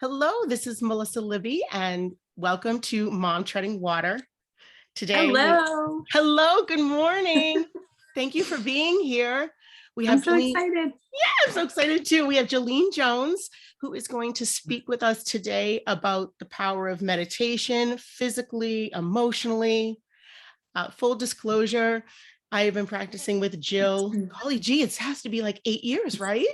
Hello, this is Melissa Libby, and welcome to Mom Treading Water. Today, Hello. hello, good morning. Thank you for being here. We I'm have so Jillene. excited. Yeah, I'm so excited too. We have Jillene Jones, who is going to speak with us today about the power of meditation, physically, emotionally. Full disclosure, I have been practicing with Jill. Golly gee, it has to be like 8 years, right?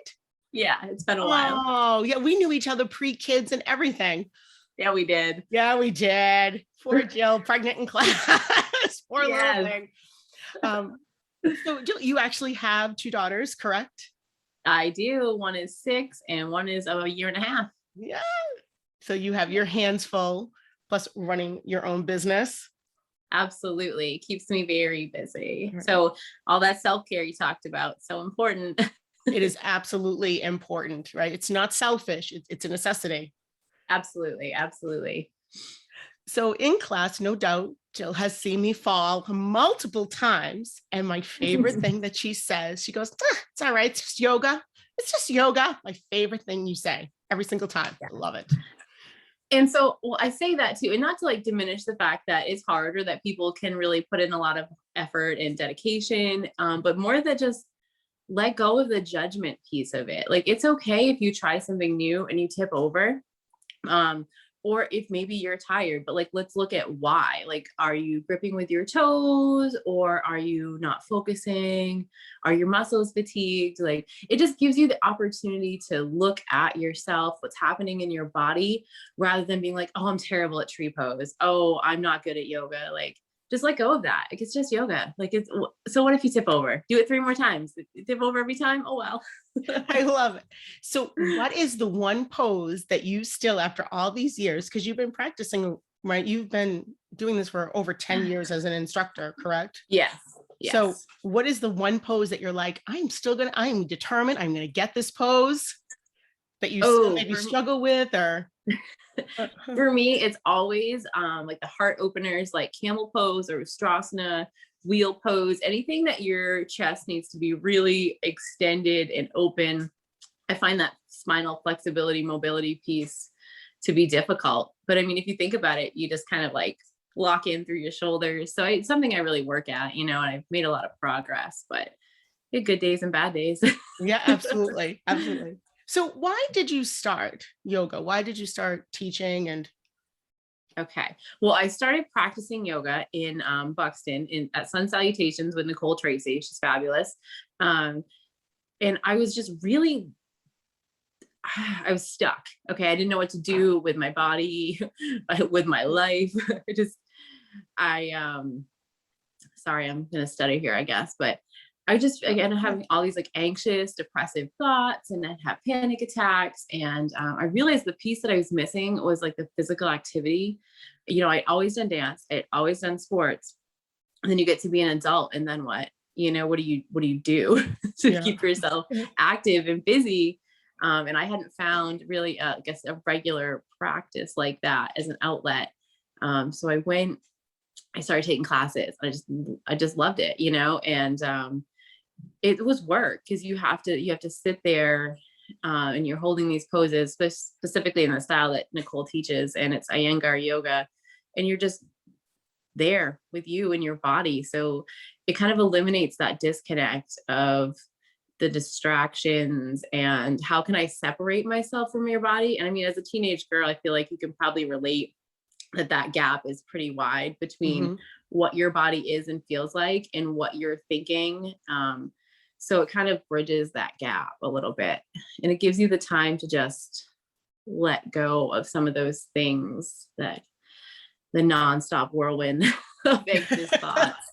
Yeah, it's been a while. Oh, yeah, we knew each other pre-kids and everything. Yeah, we did. Yeah, we did. Poor Jill, pregnant in class. Poor little Yes, thing. Um, so Jill, you actually have two daughters, correct? I do. One is 6 and one is a year and a half. Yeah. So you have your hands full, plus running your own business. Absolutely. Keeps me very busy. Right. So all that self-care you talked about, so important. It is absolutely important, right? It's not selfish. It's a necessity. Absolutely. Absolutely. So in class, no doubt, Jill has seen me fall multiple times. And my favorite thing that she says, she goes, it's all right. It's just yoga. It's just yoga. My favorite thing you say every single time. Yeah. I love it. And so, well, I say that too, and not to like diminish the fact that it's hard or that people can really put in a lot of effort and dedication, but more that just let go of the judgment piece of it. Like it's okay if you try something new and you tip over. Um, or if maybe you're tired, but like let's look at why. Like, are you gripping with your toes or are you not focusing? Are your muscles fatigued? Like it just gives you the opportunity to look at yourself, what's happening in your body, rather than being like, oh, I'm terrible at tree pose. Oh, I'm not good at yoga. Like just let go of that. Like it's just yoga. Like it's so what if you tip over? Do it 3 more times. Tip over every time. Oh well. I love it. So, what is the one pose that you still, after all these years, because you've been practicing, right? You've been doing this for over 10 years as an instructor, correct? Yes. So, Yes. what is the one pose that you're like, I'm determined, I'm going to get this pose that you still Oh, maybe struggle with or? for me, it's always like the heart openers, like camel pose or Ustrasana, wheel pose, anything that your chest needs to be really extended and open. I find that spinal flexibility, mobility piece to be difficult. But I mean, if you think about it, you just kind of like lock in through your shoulders. So it's something I really work at, and I've made a lot of progress, but good days and bad days. Yeah, absolutely. Absolutely. So, why did you start yoga? Why did you start teaching? And Okay. Well, I started practicing yoga in Buxton at Sun Salutations with Nicole Tracy. She's fabulous. Um, and I was just really, I was stuck. Okay. I didn't know what to do with my body, with my life. I sorry, I'm going to stutter here, I guess, but I just, again, having all these like anxious, depressive thoughts and then have panic attacks. And I realized the piece that I was missing was like the physical activity. I'd always done dance, I'd always done sports. And then you get to be an adult. And then what? What do you do to yeah. keep yourself active and busy? And I hadn't found really, I guess, a regular practice like that as an outlet. So I started taking classes. I just loved it, and it was work because you have to sit there and you're holding these poses, specifically in the style that Nicole teaches, and it's Iyengar yoga, and you're just there with you and your body. So it kind of eliminates that disconnect of the distractions and how can I separate myself from your body. And I mean, as a teenage girl, I feel like you can probably relate that gap is pretty wide between what your body is and feels like and what you're thinking. So it kind of bridges that gap a little bit, and it gives you the time to just let go of some of those things, that the nonstop whirlwind of anxious thoughts.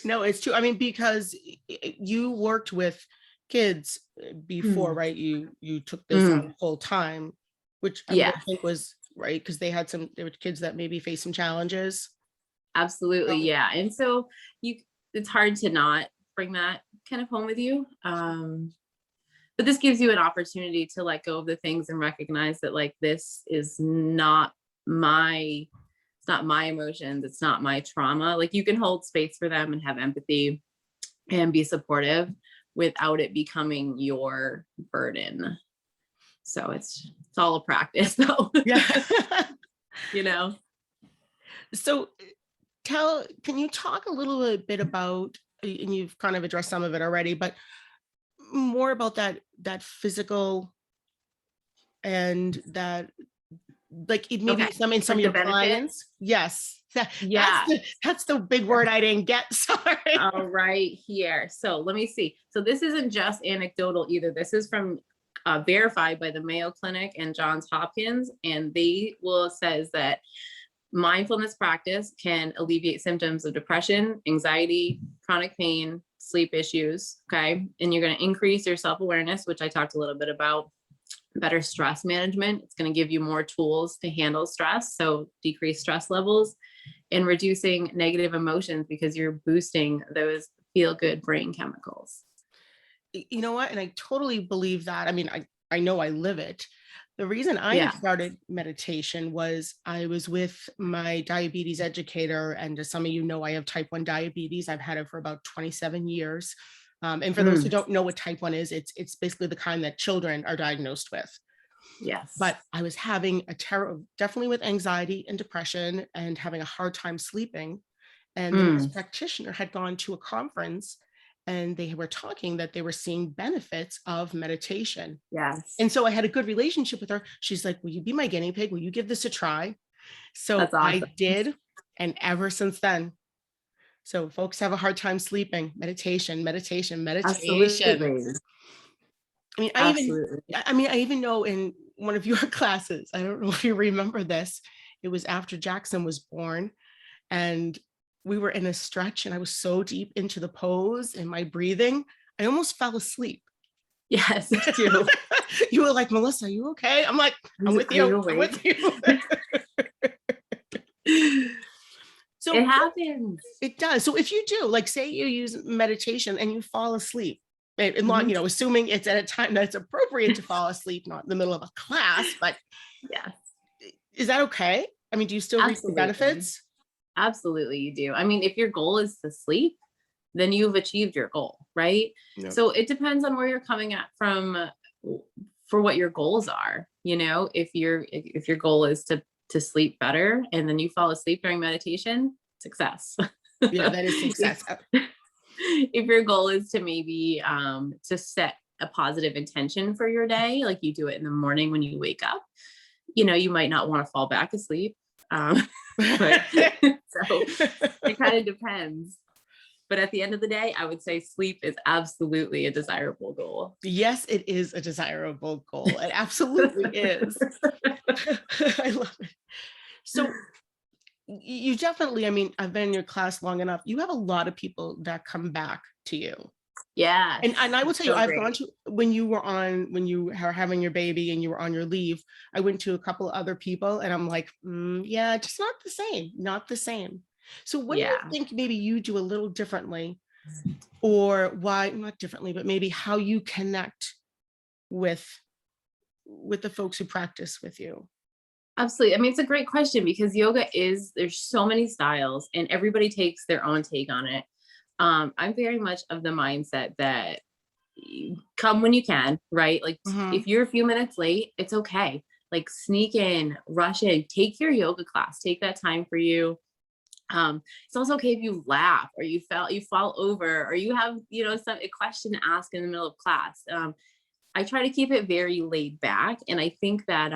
No, it's true. I mean, because you worked with kids before, right? You took this on full time, which I would think was right because there were kids that maybe face some challenges. Absolutely, yeah. And so it's hard to not bring that kind of home with you. But this gives you an opportunity to let go of the things and recognize that like this is not my it's not my emotions, it's not my trauma. Like you can hold space for them and have empathy and be supportive without it becoming your burden. So it's all a practice though, Yeah. you know? So can you talk a little bit about, and you've kind of addressed some of it already, but more about that physical and that, like maybe Okay. some Like of the your benefits. clients. Yes. Yeah. That's the big word I didn't get. Sorry. All right here. So let me see. So this isn't just anecdotal either. This is from verified by the Mayo Clinic and Johns Hopkins, and they will says that mindfulness practice can alleviate symptoms of depression, anxiety, chronic pain, sleep issues. Okay, and you're going to increase your self-awareness, which I talked a little bit about. Better stress management. It's going to give you more tools to handle stress, so decrease stress levels, and reducing negative emotions because you're boosting those feel good brain chemicals. You know what? And I totally believe that. I mean, I know I live it. The reason I Yeah. had started meditation was I was with my diabetes educator. And as some of you know, I have type 1 diabetes. I've had it for about 27 years. And for those who don't know what type 1 is, it's basically the kind that children are diagnosed with. Yes. But I was having definitely with anxiety and depression and having a hard time sleeping. And the nurse practitioner had gone to a conference and they were talking that they were seeing benefits of meditation. Yes. And so I had a good relationship with her. She's like, will you be my guinea pig? Will you give this a try? So That's awesome. I did. And ever since then, so folks have a hard time sleeping, meditation. Absolutely. I mean, Absolutely. I even know in one of your classes, I don't know if you remember this, it was after Jackson was born, and we were in a stretch and I was so deep into the pose and my breathing, I almost fell asleep. Yes, me too. You were like, Melissa, are you okay? I'm like, I'm with you. I'm with you. So it happens. It does. So if you do, like, say you use meditation and you fall asleep, and assuming it's at a time that's appropriate to fall asleep, not in the middle of a class, but yes, is that okay? I mean, do you still reap the benefits? Absolutely, you do. I mean, if your goal is to sleep, then you've achieved your goal, right? Yep. So it depends on where you're coming at from for what your goals are. You know, if your goal is to sleep better and then you fall asleep during meditation, success. Yeah, that is success. If your goal is to maybe to set a positive intention for your day, like you do it in the morning when you wake up, you know, you might not want to fall back asleep. But so it kind of depends. But at the end of the day, I would say sleep is absolutely a desirable goal. Yes, it is a desirable goal. It absolutely is. I love it. So you definitely, I mean, I've been in your class long enough. You have a lot of people that come back to you. Yeah. And I will tell you, I've gone to, when you were having your baby and you were on your leave, I went to a couple of other people and I'm like, yeah, just not the same. So what do you think maybe you do a little differently, or why not differently, but maybe how you connect with the folks who practice with you? Absolutely. I mean, it's a great question because there's so many styles and everybody takes their own take on it. I'm very much of the mindset that you come when you can, right? Like if you're a few minutes late, it's okay. Like sneak in, rush in, take your yoga class, take that time for you. It's also okay if you laugh or you fall over or you have, you know, a question to ask in the middle of class. I try to keep it very laid back. And I think that,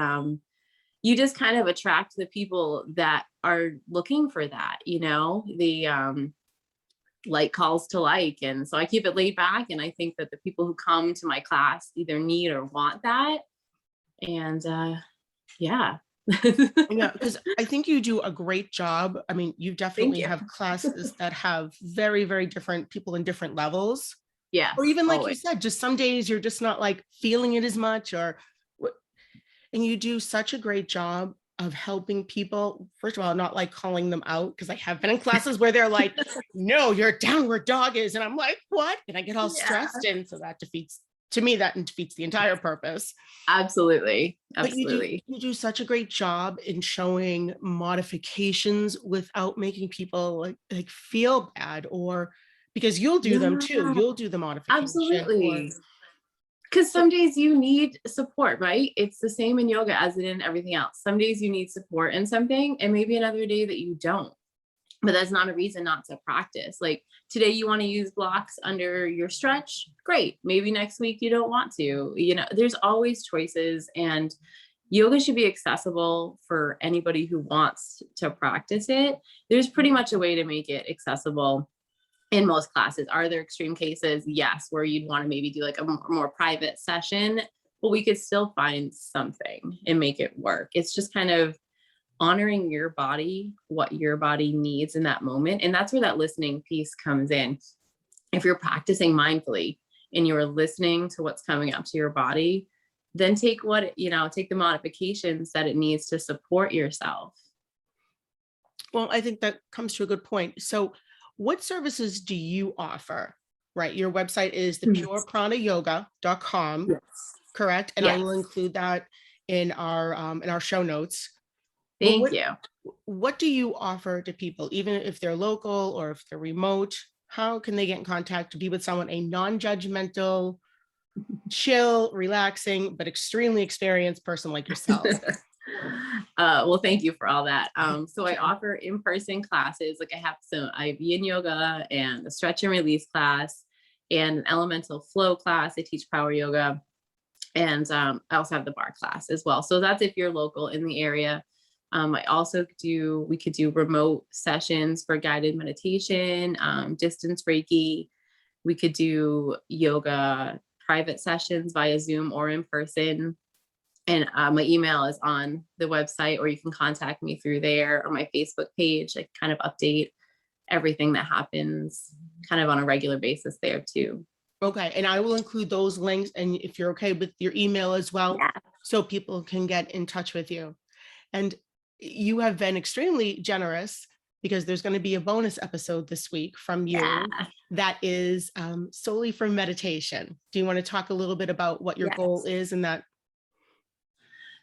you just kind of attract the people that are looking for that, you know, the, like calls to like. And so I keep it laid back. And I think that the people who come to my class either need or want that. And, yeah. Yeah, because I think you do a great job. I mean, you definitely have classes that have very, very different people in different levels. Yeah. Or even like you said, just some days you're just not like feeling it as much, and you do such a great job of helping people. First of all, not like calling them out, because I have been in classes where they're like, no, your downward dog is. And I'm like, what? And I get all stressed. And so that defeats the entire purpose. Absolutely. But you do such a great job in showing modifications without making people like feel bad, or because you'll do them too. You'll do the modification. Absolutely. Because some days you need support, right? It's the same in yoga as it in everything else. Some days you need support in something, and maybe another day that you don't. But that's not a reason not to practice. Like today you want to use blocks under your stretch. Great. Maybe next week you don't want to. There's always choices, and yoga should be accessible for anybody who wants to practice it. There's pretty much a way to make it accessible in most classes. Are there extreme cases? Yes, where you'd want to maybe do like a more private session, but we could still find something and make it work. It's just kind of honoring your body, what your body needs in that moment. And that's where that listening piece comes in. If you're practicing mindfully and you're listening to what's coming up to your body, then take the modifications that it needs to support yourself. Well, I think that comes to a good point. So what services do you offer? Right. Your website is the purepranayoga.com, Yes. correct? And I Yes. will include that in our show notes. Thank you. What do you offer to people, even if they're local or if they're remote? How can they get in contact to be with someone, a non-judgmental, chill, relaxing, but extremely experienced person like yourself? Well, thank you for all that. So I offer in-person classes. Like I have some yin yoga and a stretch and release class and an elemental flow class. I teach power yoga, and I also have the bar class as well. So that's if you're local in the area. We could do remote sessions for guided meditation, distance Reiki. We could do yoga private sessions via Zoom or in person. And my email is on the website, or you can contact me through there or my Facebook page. I kind of update everything that happens kind of on a regular basis there too. Okay. And I will include those links, and if you're okay with your email as well, Yeah. so people can get in touch with you. And you have been extremely generous, because there's going to be a bonus episode this week from you that is solely for meditation. Do you want to talk a little bit about what your goal is in that?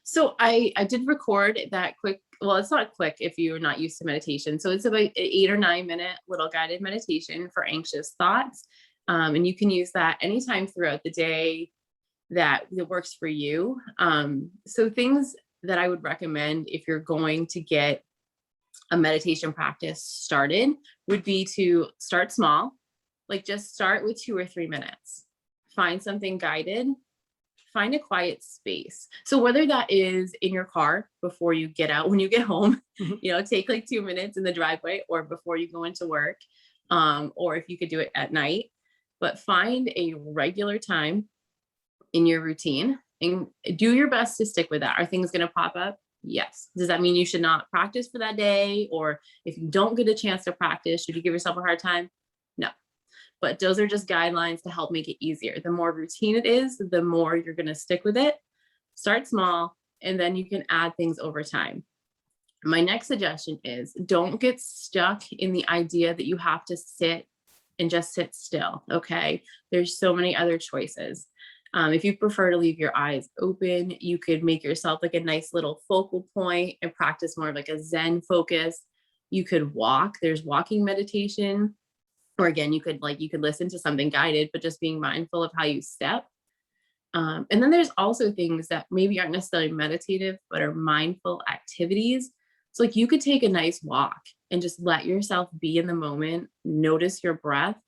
So I did record that quick. Well, it's not quick if you're not used to meditation. So it's about an 8 or 9 minute little guided meditation for anxious thoughts. And you can use that anytime throughout the day that works for you. So things that I would recommend if you're going to get a meditation practice started would be to start small, like just start with 2 or 3 minutes, find something guided, find a quiet space. So whether that is in your car before you get out, when you get home, take like 2 minutes in the driveway, or before you go into work, or if you could do it at night, but find a regular time in your routine and do your best to stick with that. Are things going to pop up? Yes. Does that mean you should not practice for that day? Or if you don't get a chance to practice, should you give yourself a hard time? No. But those are just guidelines to help make it easier. The more routine it is, the more you're going to stick with it. Start small, and then you can add things over time. My next suggestion is don't get stuck in the idea that you have to sit and just sit still. Okay. There's so many other choices. If you prefer to leave your eyes open, you could make yourself like a nice little focal point and practice more of like a Zen focus. You could walk. There's walking meditation. Or again, you could listen to something guided, but just being mindful of how you step. And then there's also things that maybe aren't necessarily meditative, but are mindful activities. So like you could take a nice walk and just let yourself be in the moment. Notice your breath.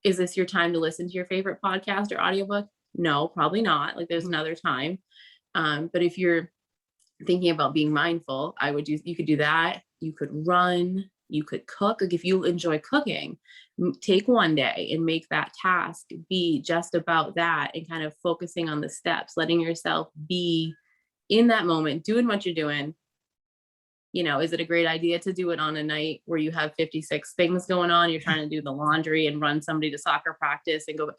Is this your time to listen to your favorite podcast or audiobook? No, probably not. Like there's another time. But if you're thinking about being mindful, you could do that. You could run, you could cook. Like if you enjoy cooking, take one day and make that task be just about that, and kind of focusing on the steps, letting yourself be in that moment, doing what you're doing. Is it a great idea to do it on a night where you have 56 things going on? You're trying to do the laundry and run somebody to soccer practice and go.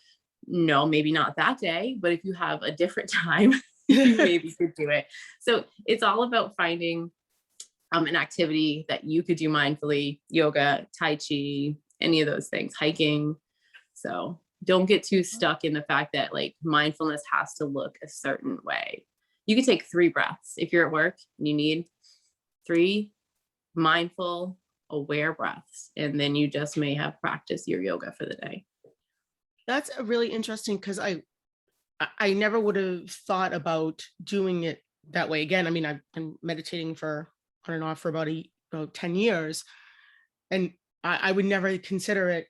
No, maybe not that day, but if you have a different time, you maybe could do it. So it's all about finding an activity that you could do mindfully: yoga, tai chi, any of those things, hiking. So don't get too stuck in the fact that like mindfulness has to look a certain way. You could take 3 breaths. If you're at work and you need 3 mindful, aware breaths, and then you just may have practiced your yoga for the day. That's really interesting, because I I never would have thought about doing it that way again. I mean, I've been meditating for on and off for about 10 years, and I would never consider it,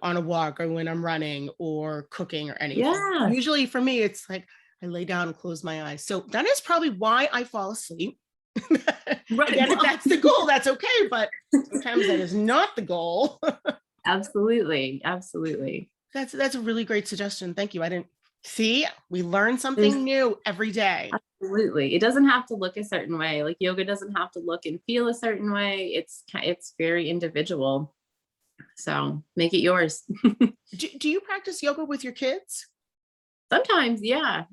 on a walk or when I'm running or cooking or anything. Yeah. Usually for me, it's like I lay down and close my eyes. So that is probably why I fall asleep. Right. Again, if that's the goal, that's okay. But sometimes that is not the goal. Absolutely. Absolutely. That's a really great suggestion. Thank you. I didn't see, we learn something new every day. Absolutely. It doesn't have to look a certain way. Like yoga doesn't have to look and feel a certain way. It's very individual. So make it yours. Do you practice yoga with your kids? Sometimes, yeah,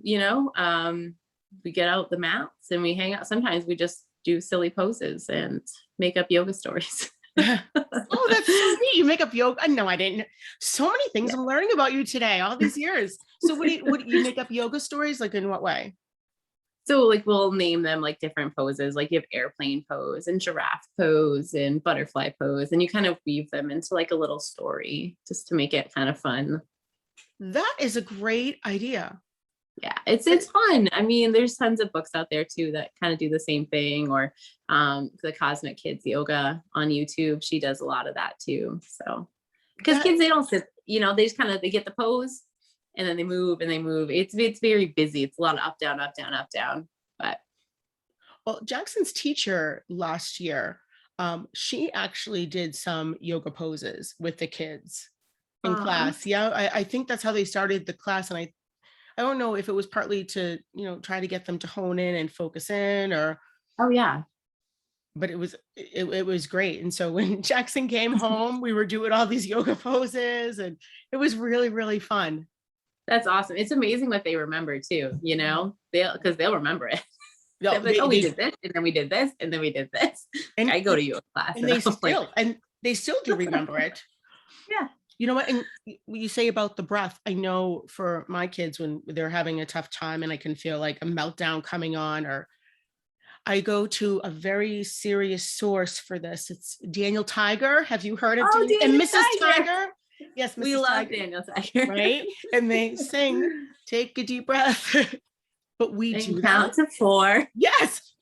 we get out the mats and we hang out. Sometimes we just do silly poses and make up yoga stories. Oh, that's so neat. You make up yoga. No, I didn't. So many things I'm learning about you today, all these years. So what do you make up yoga stories? Like in what way? So like we'll name them like different poses, like you have airplane pose and giraffe pose and butterfly pose, and you kind of weave them into like a little story just to make it kind of fun. That is a great idea. Yeah, it's fun. I mean, there's tons of books out there too that kind of do the same thing, or the Cosmic Kids Yoga on YouTube. She does a lot of that too. So because kids, they don't sit, they just kind of, they get the pose and then they move and they move. It's very busy. It's a lot of up, down, up, down, up, down. But well, Jackson's teacher last year, she actually did some yoga poses with the kids in class. Yeah, I think that's how they started the class. And I don't know if it was partly to, try to get them to hone in and focus in, or. Oh yeah. But it was great. And so when Jackson came home, we were doing all these yoga poses, and it was really, really fun. That's awesome. It's amazing what they remember too, because they'll remember it. No, like, we did this, and then we did this, and then we did this. And I go to yoga class, and they still do remember it. Yeah. You know what? And you say about the breath, I know for my kids, when they're having a tough time and I can feel like a meltdown coming on, or I go to a very serious source for this. It's Daniel Tiger. Have you heard of Daniel and Mrs. Tiger? Yes, Mrs. We love Tiger. Daniel Tiger. Right? And they sing, take a deep breath. But we and do count that. to 4. Yes.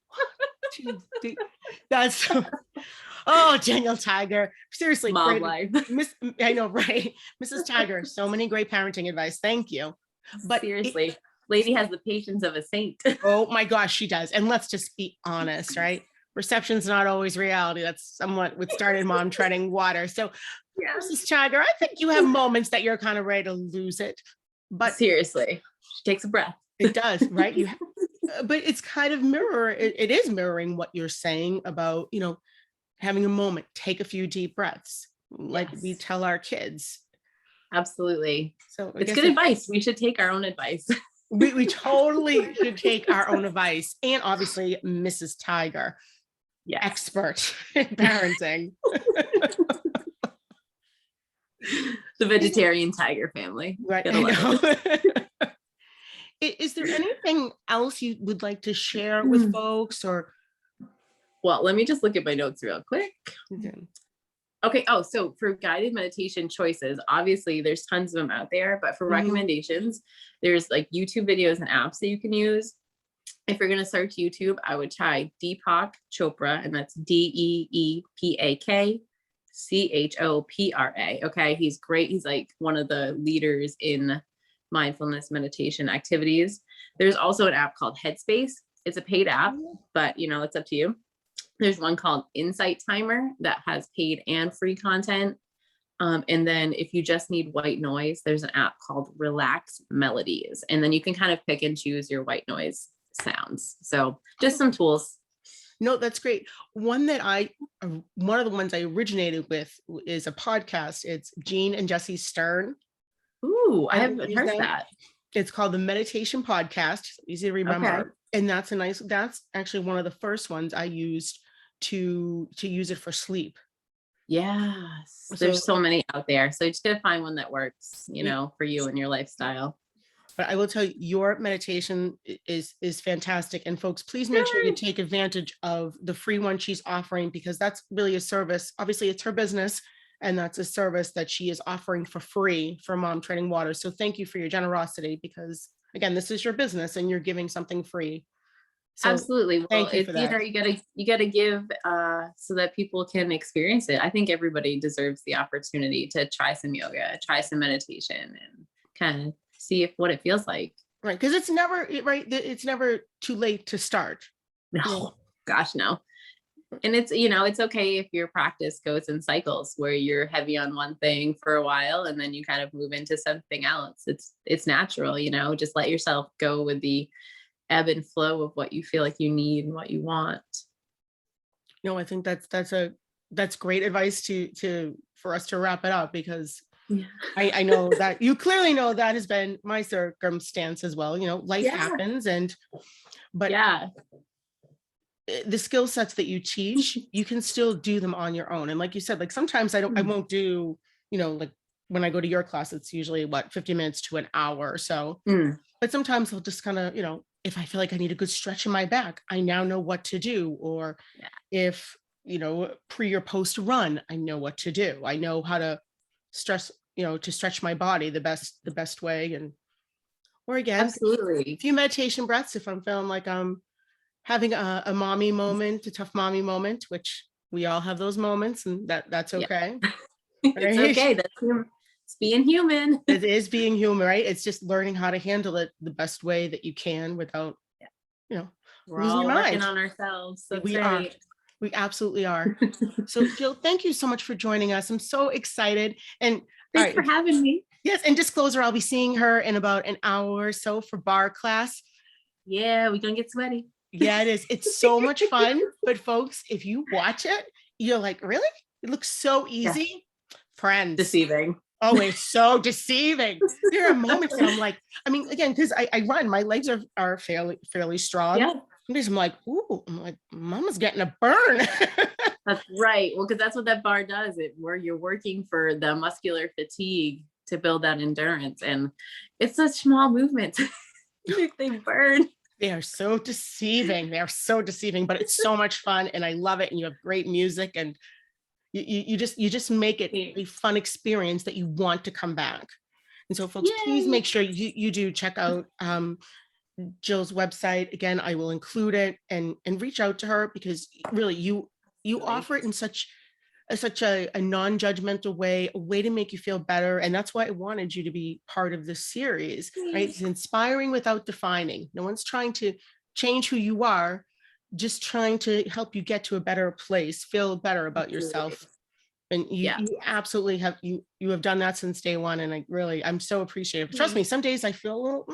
That's oh, Daniel Tiger. Seriously. Mom life. I know, right? Mrs. Tiger, so many great parenting advice. Thank you. But seriously, lady has the patience of a saint. Oh my gosh, she does. And let's just be honest, right? Perception's not always reality. That's somewhat what started Mom Treading Water. So yeah. Mrs. Tiger, I think you have moments that you're kind of ready to lose it. But seriously, she takes a breath. It does, right? But it's kind of it is mirroring what you're saying about, having a moment, take a few deep breaths, like we tell our kids. Absolutely. So it's good advice. We should take our own advice. We totally should take our own advice. And obviously Mrs. Tiger, expert in parenting. The vegetarian tiger family. Right. Is there anything else you would like to share with folks, or? Well, let me just look at my notes real quick. Okay. Oh, so for guided meditation choices, obviously there's tons of them out there, but for recommendations, there's like YouTube videos and apps that you can use. If you're going to search YouTube, I would try Deepak Chopra, and that's DeePak Chopra. Okay. He's great. He's like one of the leaders in mindfulness meditation activities. There's also an app called Headspace. It's a paid app, but it's up to you. There's one called Insight Timer that has paid and free content. And then if you just need white noise, there's an app called Relax Melodies. And then you can kind of pick and choose your white noise sounds. So just some tools. No, that's great. One of the ones I originated with is a podcast. It's Gene and Jesse Stern. Ooh, I haven't heard that. It's called the Meditation Podcast. Easy to remember. Okay. And that's actually one of the first ones I used to use it for sleep. Yes. There's so many out there. So you just gotta find one that works, for you and your lifestyle. But I will tell you, your meditation is fantastic. And folks, please make sure you take advantage of the free one she's offering, because that's really a service. Obviously, it's her business, And that's a service that she is offering for free for Mom Treading Water. So thank you for your generosity, because again, this is your business and you're giving something free. So Absolutely. Well, thank you for it's, that. you gotta give so that people can experience it. I think everybody deserves the opportunity to try some yoga, try some meditation, and kind of see if what it feels like. Right. Because it's never right. It's never too late to start. No, You know? gosh, no. And it's, it's okay if your practice goes in cycles where you're heavy on one thing for a while and then you kind of move into something else. It's natural, just let yourself go with the ebb and flow of what you feel like you need and what you want. No, I think that's great advice for us to wrap it up, because Yeah. I know that you clearly know that has been my circumstance as well. Life Yeah. happens, but Yeah. the skill sets that you teach, you can still do them on your own. And like you said, like sometimes I won't do, like when I go to your class, it's usually 50 minutes to an hour or so. Mm. But sometimes I'll just kind of, if I feel like I need a good stretch in my back, I now know what to do. Or Yeah. if, pre or post run, I know what to do. I know how to to stretch my body the best way. Or again, Absolutely. a few meditation breaths if I'm feeling like I'm having a mommy moment, a tough mommy moment, which we all have those moments, and that's Yeah. okay. It's Right? okay. It's being human. It is being human, right? It's just learning how to handle it the best way that you can without, Yeah. you know, We're losing your all working mind. on ourselves. That's We are. right. We absolutely are. So Jill, thank you so much for joining us. I'm so excited. And all Thanks for right, having me. yes, and disclosure, I'll be seeing her in about an hour or so for bar class. Yeah, we're gonna get sweaty. Yeah, it is. It's so much fun. But folks, if you watch it, you're like, really? It looks so Yeah. easy. Friends. Deceiving. Oh, it's so deceiving. There are moments that I'm like, I mean, again, because I run, my legs are fairly strong. Yeah. Sometimes I'm like, ooh, I'm like, mama's getting a burn. That's right. Well, because that's what that bar does. Where you're working for the muscular fatigue to build that endurance, and it's such small movements. They burn. They are so deceiving. They are so deceiving, but it's so much fun, and I love it. And you have great music, and you just make it a fun experience that you want to come back. And so, folks, please Yay. make sure you do check out Jill's website. Again, I will include it, and reach out to her, because really you offer it in such a non-judgmental way, a way to make you feel better. And that's why I wanted you to be part of this series, right? It's inspiring without defining. No one's trying to change who you are, just trying to help you get to a better place, feel better about yourself. And you absolutely have, you have done that since day one. And I'm so appreciative. Trust me, some days I feel a little,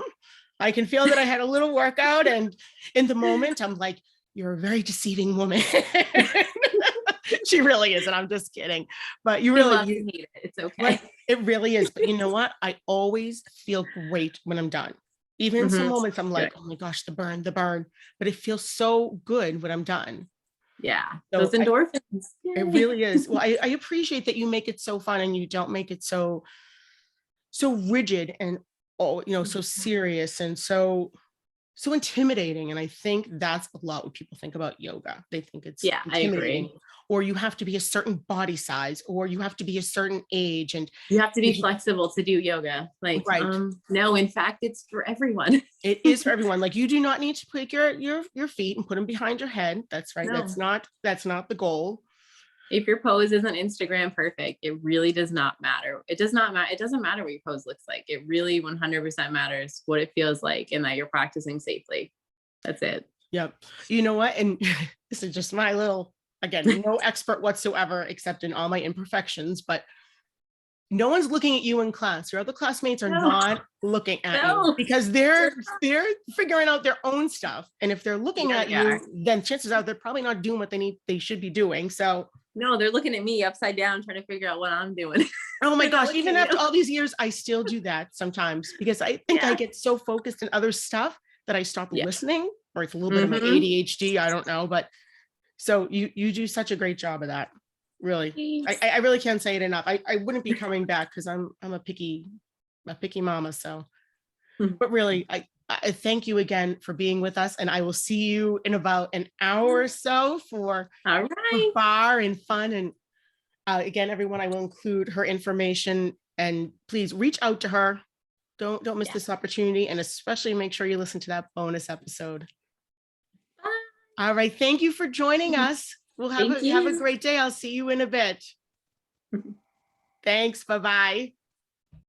I can feel that I had a little workout, and in the moment I'm like, you're a very deceiving woman. She really is, and I'm just kidding. But you really hate it. It's okay. Right, it really is. But you know what? I always feel great when I'm done. Even in some moments, I'm like, oh my gosh, the burn. But it feels so good when I'm done. Yeah, So those endorphins. it really is. Well, I appreciate that you make it so fun, and you don't make it so rigid, and so serious, and so intimidating. And I think that's a lot what people think about yoga. They think it's intimidating, or you have to be a certain body size, or you have to be a certain age, and you have to be flexible to do yoga. Like, no, in fact, it's for everyone. It is for everyone. Like, you do not need to pick your feet and put them behind your head. That's right. No. That's not the goal. If your pose isn't Instagram perfect, it really does not matter. It does not matter. It doesn't matter what your pose looks like. It really 100% matters what it feels like, and that you're practicing safely. That's it. Yep. You know what? And this is just my little, again, no expert whatsoever, except in all my imperfections, but no one's looking at you in class. Your other classmates are not looking at you, because they're figuring out their own stuff. And if they're looking at you, then chances are they're probably not doing what they should be doing. So no, they're looking at me upside down, trying to figure out what I'm doing. Oh my gosh, even after all these years, I still do that sometimes, because I think I get so focused in other stuff that I stop listening, or it's a little bit of my ADHD. I don't know, but so you do such a great job of that. Really, I really can't say it enough. I wouldn't be coming back, because I'm a picky mama. So, but really, I thank you again for being with us, and I will see you in about an hour or so for bar and fun, Again, everyone, I will include her information, and please reach out to her. Don't miss Yeah. this opportunity, and especially make sure you listen to that bonus episode. Bye. All right. Thank you for joining us. We'll have Thank have a you. great day. I'll see you in a bit. Thanks. Bye-bye.